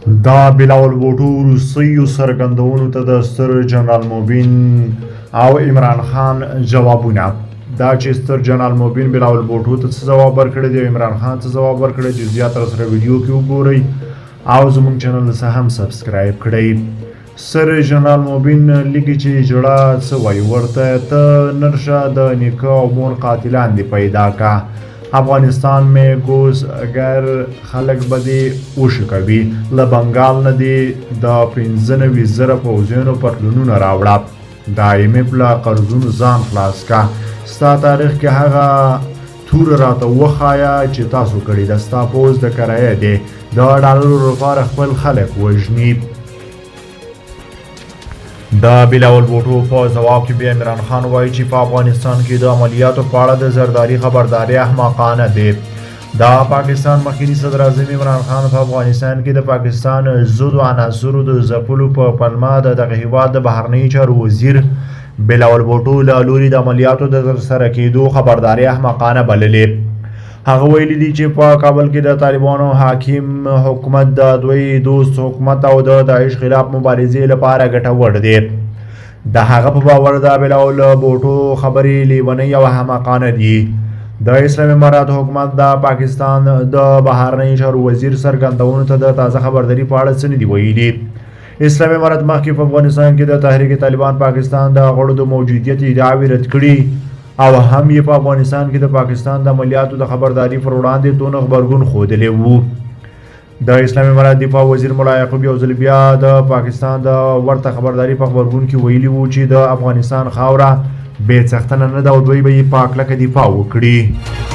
دا بلاول بوټو روسیو څرګندونو ته د ستر جنرال موبین او عمران خان جوابونه. دا چې ستر جنرال موبین بلاول بوټو ته څه ځواب ورکړی دی، عمران خان څه ځواب ورکړی دی، زیاتره سره ویډیو کې وګورئ او زموږ چینل څه هم سبسکرایب کړئ. سر جنرال موبین لیکي چې جړه څه وایي ورته، ته نرشه د نیکه او مور قاتلان دې پیدا کا. افغانستان میں گوز اگر خلق بدی وشکوي، له بنګال نه دې د 95,000 پوځیانو پتلونونه راوړه، د IMF له قرضونو ځان خلاص کا. ستا تاریخ کې هغه تور راته وښایه چې تاسو کړي ده، ستا پوځ د کرایه دی د ډالرو لپاره خپل خلک وژني. د بلاول بوټو په ځواب کې بیا عمران خان وایي چې په افغانستان کې د عملیاتو په اړه د زرداري خبرداری احمقانه دی. د پاکستان مخکني صدر اعظم عمران خان په افغانستان کې د پاکستان ضد عناصرو د ځپلو په پلمه د دغه هیواد د بهرنیو چارو وزیر بلاول بوټو له لوري د عملیاتو د ترسره کېدو خبرداری احمقانه بللې. هغه ویلي دي چې په کابل کې د طالبانو حاکم حکومت د دوی دوست حکومت او د داعش خلاف مبارزې لپاره ګټور دی. د هغه په باور د بلاول بوټو خبرې لیونۍ او احمقانه دي. د اسلامي اماراتو حکومت د پاکستان د بهرنیو چارو وزیر څرګندونو ته د تازه خبرداري په اړه څه نه دي ویلي. اسلامي امارات مخکې په افغانستان کې د تحریک طالبان پاکستان د غړو د موجودیت ادعاوې رد کړي او هم یې په افغانستان کې د پاکستان د عملیاتو د خبرداري پر وړاندې دونه غبرګون ښودلی وو. د اسلامي امارات دفاع وزیر ملا یعقوب یو ځل بیا د پاکستان د ورته خبرداري په غبرګون کې ویلي وو چې د افغانستان خاوره بې څښتنه نه ده او دوی به یې په کلکه دفاع وکړي.